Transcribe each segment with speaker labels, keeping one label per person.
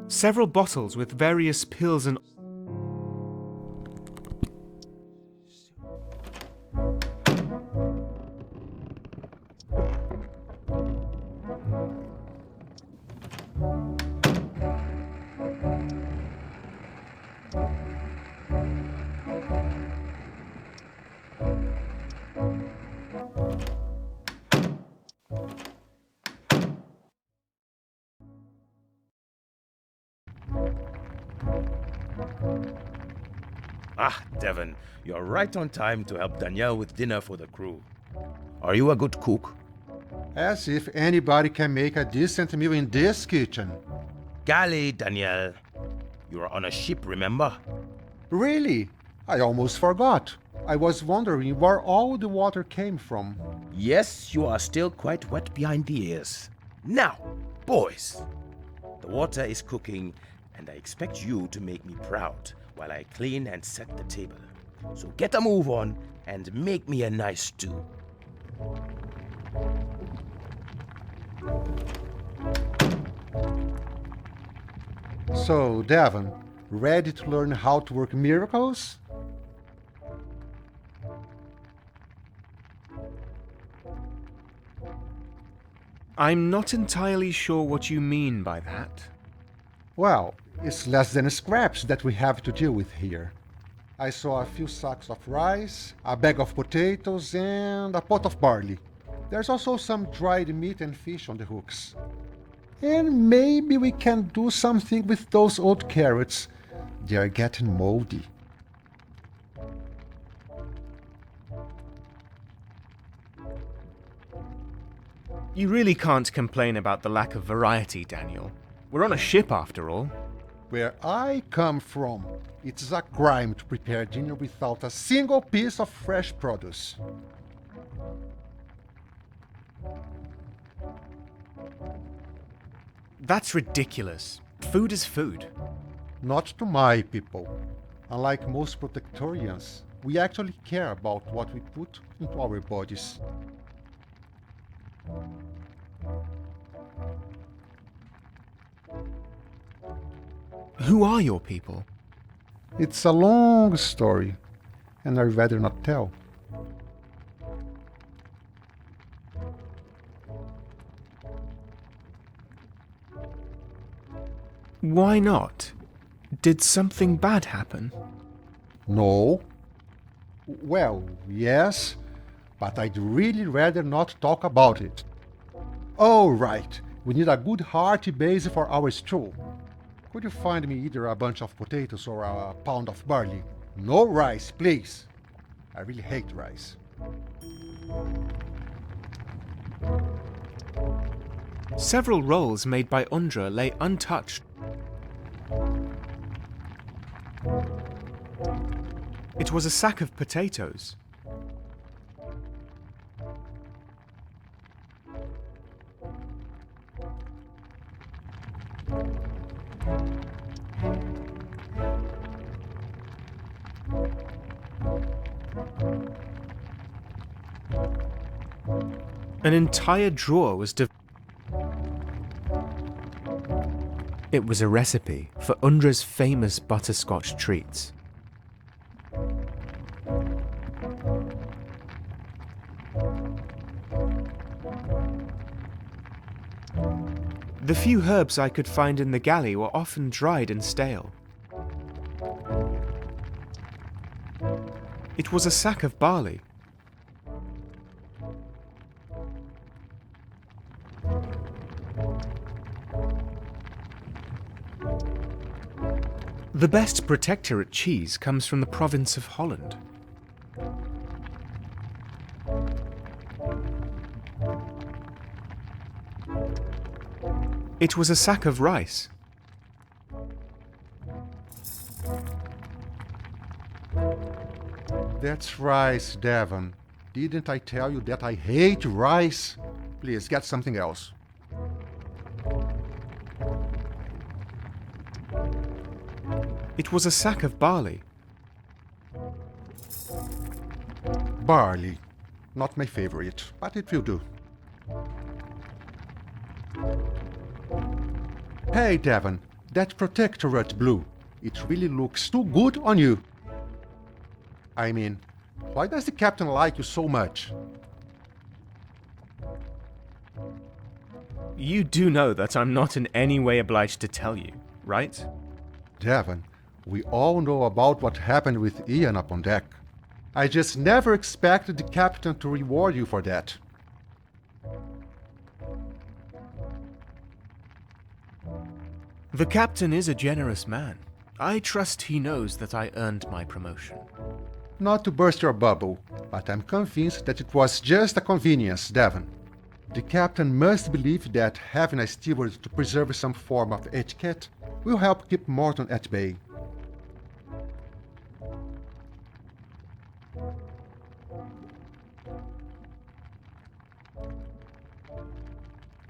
Speaker 1: Several bottles with various pills and...
Speaker 2: Ah, Devon, you're right on time to help Danielle with dinner for the crew. Are you a good cook?
Speaker 3: As if anybody can make a decent meal in this kitchen.
Speaker 2: Golly, Danielle. You're on a ship, remember?
Speaker 3: Really? I almost forgot. I was wondering where all the water came from.
Speaker 2: Yes, you are still quite wet behind the ears. Now, boys, the water is cooking, and I expect you to make me proud while I clean and set the table. So get a move on and make me a nice stew.
Speaker 3: So, Devon, ready to learn how to work miracles?
Speaker 1: I'm not entirely sure what you mean by that.
Speaker 3: Well, it's less than scraps that we have to deal with here. I saw a few sacks of rice, a bag of potatoes, and a pot of barley. There's also some dried meat and fish on the hooks. And maybe we can do something with those old carrots. They are getting moldy.
Speaker 1: You really can't complain about the lack of variety, Daniel. We're on a ship after all.
Speaker 3: Where I come from, it's a crime to prepare dinner without a single piece of fresh produce.
Speaker 1: That's ridiculous. Food is food.
Speaker 3: Not to my people. Unlike most Protectorians, we actually care about what we put into our bodies.
Speaker 1: Who are your people?
Speaker 3: It's a long story, and I'd rather not tell.
Speaker 1: Why not? Did something bad happen?
Speaker 3: No. Well, yes, but I'd really rather not talk about it. All right, we need a good hearty base for our stew. Could you find me either a bunch of potatoes or a pound of barley? No rice, please. I really hate rice.
Speaker 1: Several rolls made by Undra lay untouched. It was a sack of potatoes. An entire drawer was It was a recipe for Undra's famous butterscotch treats. The few herbs I could find in the galley were often dried and stale. It was a sack of barley. The best Protectorate cheese comes from the province of Holland. It was a sack of rice.
Speaker 3: That's rice, Devon. Didn't I tell you that I hate rice? Please, get something else.
Speaker 1: It was a sack of barley.
Speaker 3: Barley. Not my favorite, but it will do. Hey, Devon, that Protectorate blue, it really looks too good on you. I mean, why does the captain like you so much?
Speaker 1: You do know that I'm not in any way obliged to tell you, right?
Speaker 3: Devon, we all know about what happened with Ian up on deck. I just never expected the captain to reward you for that.
Speaker 1: The captain is a generous man. I trust he knows that I earned my promotion.
Speaker 3: Not to burst your bubble, but I'm convinced that it was just a convenience, Devon. The captain must believe that having a steward to preserve some form of etiquette will help keep Morton at bay.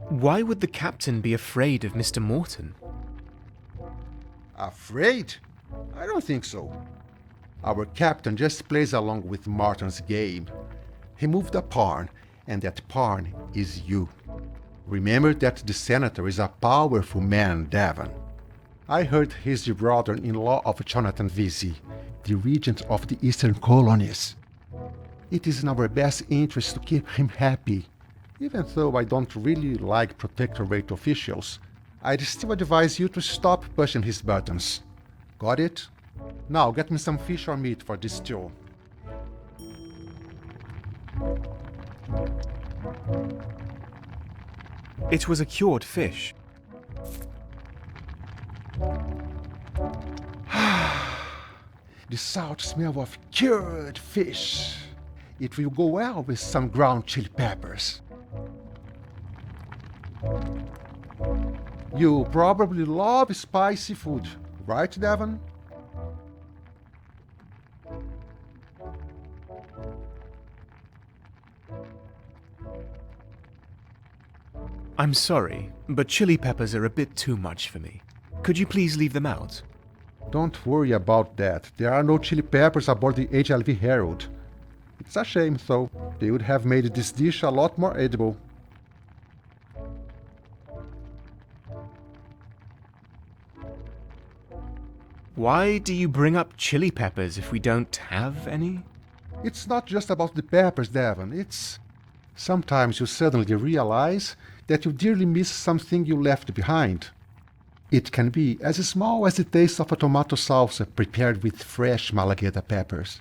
Speaker 1: Why would the captain be afraid of Mr. Morton?
Speaker 3: Afraid? I don't think so. Our captain just plays along with Morton's game. He moved a pawn, and that pawn is you. Remember that the senator is a powerful man, Devon. I heard he's the brother-in-law of Jonathan Vesey, the regent of the eastern colonies. It is in our best interest to keep him happy. Even though I don't really like Protectorate officials, I'd still advise you to stop pushing his buttons. Got it? Now get me some fish or meat for this stew.
Speaker 1: It was a cured fish.
Speaker 3: The salt smell of cured fish. It will go well with some ground chili peppers. You probably love spicy food, right, Devon?
Speaker 1: I'm sorry, but chili peppers are a bit too much for me. Could you please leave them out?
Speaker 3: Don't worry about that. There are no chili peppers aboard the HLV Herald. It's a shame, though. They would have made this dish a lot more edible.
Speaker 1: Why do you bring up chili peppers if we don't have any?
Speaker 3: It's not just about the peppers, Devon. It's... Sometimes you suddenly realize that you dearly miss something you left behind. It can be as small as the taste of a tomato salsa prepared with fresh Malagueta peppers.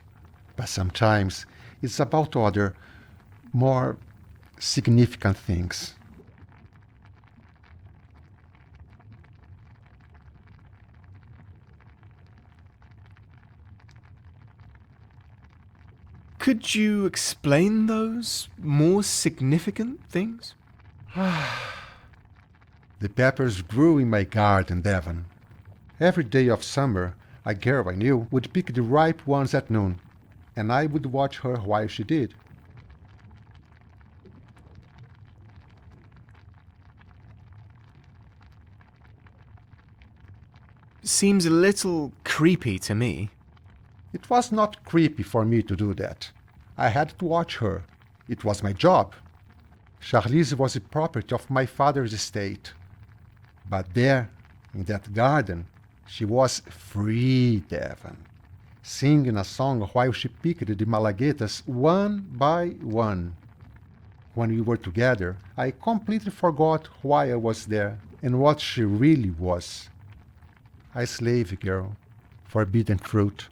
Speaker 3: But sometimes it's about other, more significant things.
Speaker 1: Could you explain those more significant things?
Speaker 3: The peppers grew in my garden, Devon. Every day of summer, a girl I knew would pick the ripe ones at noon, and I would watch her while she did.
Speaker 1: Seems a little creepy to me.
Speaker 3: It was not creepy for me to do that. I had to watch her. It was my job. Charlize was the property of my father's estate. But there, in that garden, she was free, Devon, singing a song while she picked the Malaguetas one by one. When we were together, I completely forgot why I was there and what she really was. A slave girl, forbidden fruit.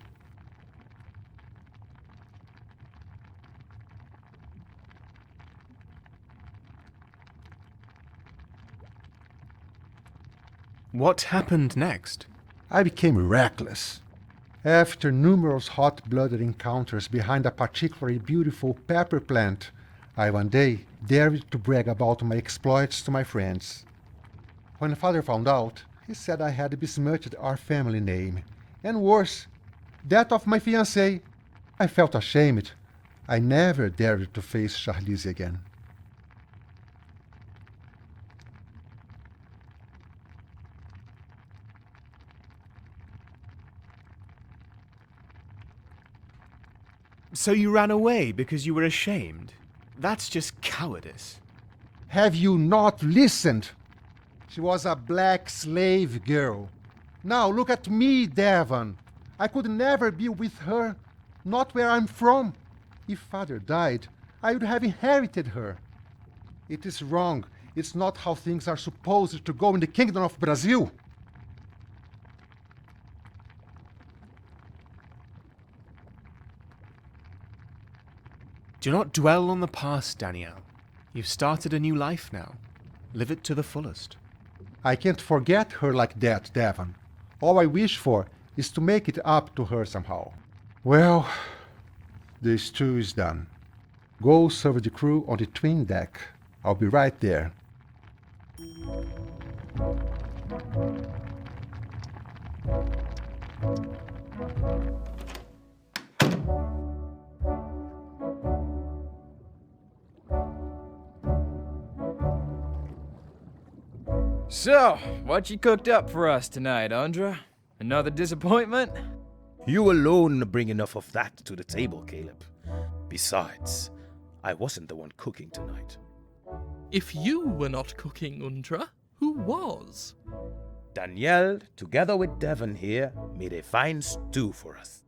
Speaker 1: What happened next?
Speaker 3: I became reckless. After numerous hot-blooded encounters behind a particularly beautiful pepper plant, I one day dared to brag about my exploits to my friends. When father found out, he said I had besmirched our family name, and worse, that of my fiancée. I felt ashamed. I never dared to face Charlize again.
Speaker 1: So you ran away because you were ashamed? That's just cowardice.
Speaker 3: Have you not listened? She was a black slave girl. Now look at me, Devon. I could never be with her, not where I'm from. If father died, I would have inherited her. It is wrong. It's not how things are supposed to go in the Kingdom of Brazil.
Speaker 1: Do not dwell on the past, Danielle. You've started a new life now. Live it to the fullest.
Speaker 3: I can't forget her like that, Devon. All I wish for is to make it up to her somehow. Well, the stew is done. Go serve the crew on the twin deck. I'll be right there.
Speaker 4: So, what you cooked up for us tonight, Andra? Another disappointment?
Speaker 2: You alone bring enough of that to the table, Caleb. Besides, I wasn't the one cooking tonight.
Speaker 5: If you were not cooking, Undra, who was?
Speaker 2: Danielle, together with Devon here, made a fine stew for us.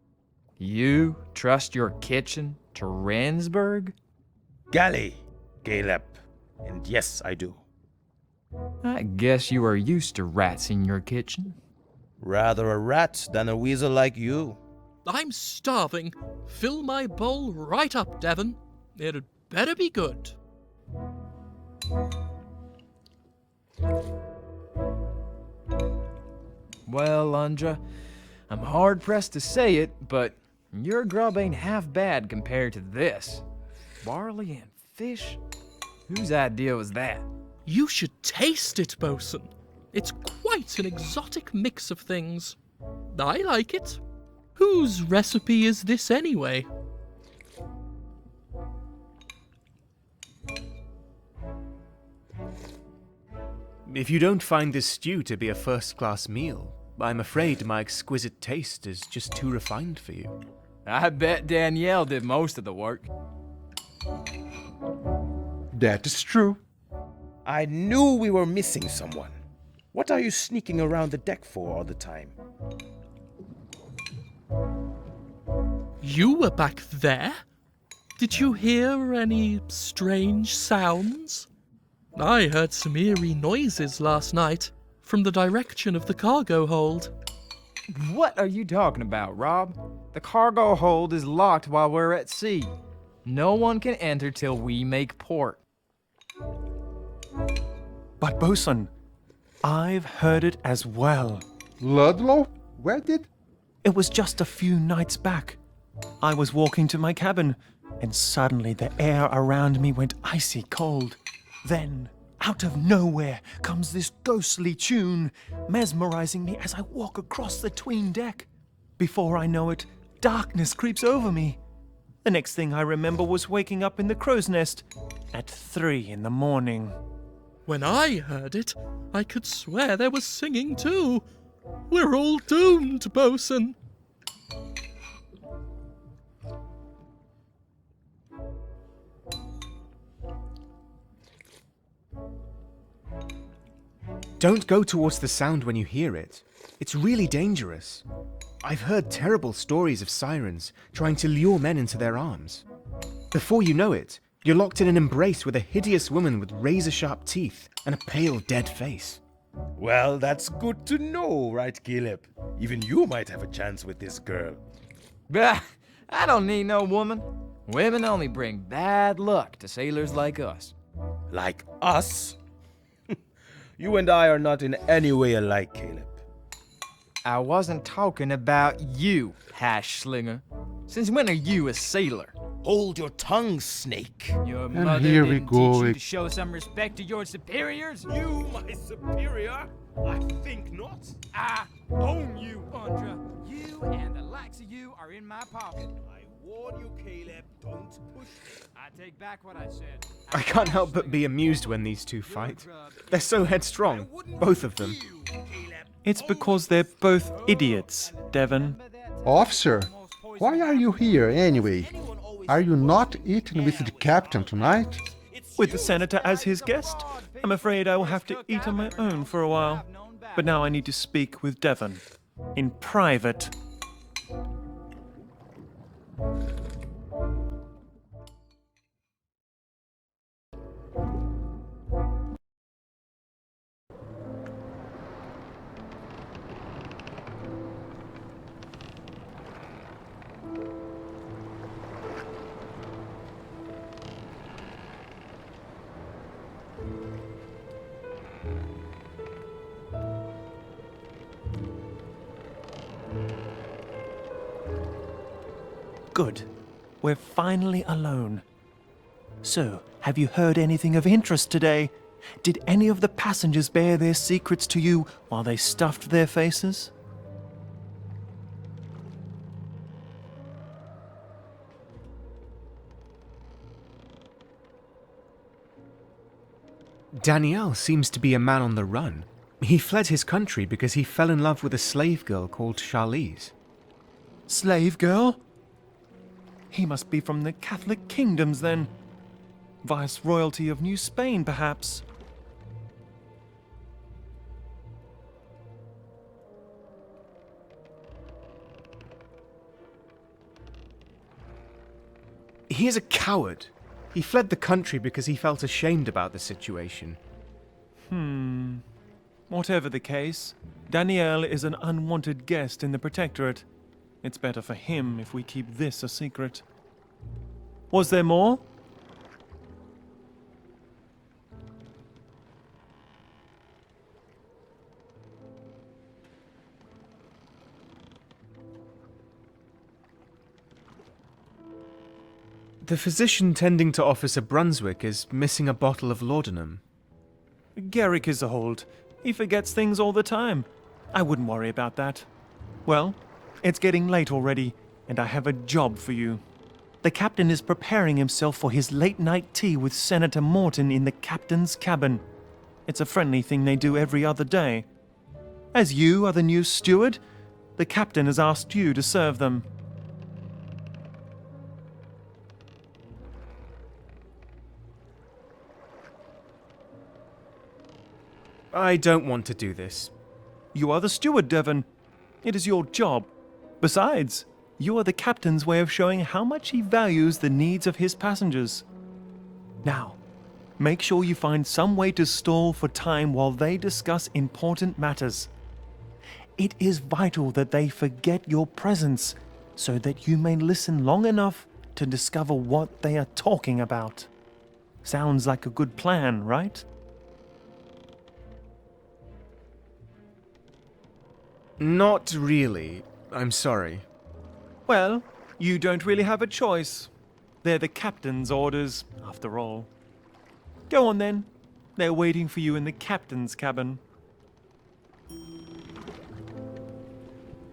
Speaker 4: You trust your kitchen to Ransburg?
Speaker 2: Galley, Caleb. And yes, I do.
Speaker 4: I guess you are used to rats in your kitchen.
Speaker 2: Rather a rat than a weasel like you.
Speaker 5: I'm starving. Fill my bowl right up, Devon. It'd better be good.
Speaker 4: Well, Andra, I'm hard-pressed to say it, but your grub ain't half bad compared to this. Barley and fish? Whose idea was that?
Speaker 5: You should taste it, Bosun. It's quite an exotic mix of things. I like it. Whose recipe is this anyway?
Speaker 1: If you don't find this stew to be a first-class meal, I'm afraid my exquisite taste is just too refined for you.
Speaker 4: I bet Danielle did most of the work.
Speaker 3: That is true.
Speaker 2: I knew we were missing someone. What are you sneaking around the deck for all the time?
Speaker 5: You were back there? Did you hear any strange sounds? I heard some eerie noises last night from the direction of the cargo hold.
Speaker 4: What are you talking about, Rob? The cargo hold is locked while we're at sea. No one can enter till we make port.
Speaker 6: But Bosun, I've heard it as well.
Speaker 3: Ludlow? Where did...
Speaker 6: It was just a few nights back. I was walking to my cabin, and suddenly the air around me went icy cold. Then, out of nowhere, comes this ghostly tune, mesmerizing me as I walk across the tween deck. Before I know it, darkness creeps over me. The next thing I remember was waking up in the crow's nest at 3 in the morning.
Speaker 5: When I heard it, I could swear there was singing too. We're all doomed, Bosun.
Speaker 1: Don't go towards the sound when you hear it. It's really dangerous. I've heard terrible stories of sirens trying to lure men into their arms. Before you know it, you're locked in an embrace with a hideous woman with razor-sharp teeth and a pale, dead face.
Speaker 2: Well, that's good to know, right, Caleb? Even you might have a chance with this girl.
Speaker 4: Bah, I don't need no woman. Women only bring bad luck to sailors like us.
Speaker 2: Like us? You and I are not in any way alike, Caleb.
Speaker 4: I wasn't talking about you, hash slinger. Since when are you a sailor?
Speaker 2: Hold your tongue, snake.
Speaker 4: Your
Speaker 3: And
Speaker 4: mother
Speaker 3: here we
Speaker 4: didn't
Speaker 3: go
Speaker 4: teach you
Speaker 3: ag-
Speaker 4: to show some respect to your superiors?
Speaker 2: You, my superior? I think not.
Speaker 4: I own you, Andra. You and the likes of you are in my pocket.
Speaker 2: I warn you, Caleb, don't push me.
Speaker 4: I take back what I said.
Speaker 1: I can't help but be amused when these two fight. They're so headstrong, both of them.
Speaker 6: It's because they're both idiots, Devon.
Speaker 3: Officer, why are you here anyway? Are you not eating with the captain tonight?
Speaker 6: With the senator as his guest? I'm afraid I will have to eat on my own for a while. But now I need to speak with Devon. In private. Good. We're finally alone. So, have you heard anything of interest today? Did any of the passengers bear their secrets to you while they stuffed their faces?
Speaker 1: Daniel seems to be a man on the run. He fled his country because he fell in love with a slave girl called Charlize.
Speaker 6: Slave girl? He must be from the Catholic kingdoms then. Viceroyalty of New Spain, perhaps.
Speaker 1: He is a coward. He fled the country because he felt ashamed about the situation.
Speaker 6: Whatever the case, Daniel is an unwanted guest in the Protectorate. It's better for him if we keep this a secret. Was there more?
Speaker 1: The physician tending to Officer Brunswick is missing a bottle of laudanum.
Speaker 6: Garrick is old. He forgets things all the time. I wouldn't worry about that. Well, it's getting late already, and I have a job for you. The captain is preparing himself for his late-night tea with Senator Morton in the captain's cabin. It's a friendly thing they do every other day. As you are the new steward, the captain has asked you to serve them.
Speaker 1: I don't want to do this.
Speaker 6: You are the steward, Devon. It is your job. Besides, you are the captain's way of showing how much he values the needs of his passengers. Now, make sure you find some way to stall for time while they discuss important matters. It is vital that they forget your presence so that you may listen long enough to discover what they are talking about. Sounds like a good plan, right?
Speaker 1: Not really. I'm sorry.
Speaker 6: Well, you don't really have a choice. They're the captain's orders, after all. Go on then. They're waiting for you in the captain's cabin.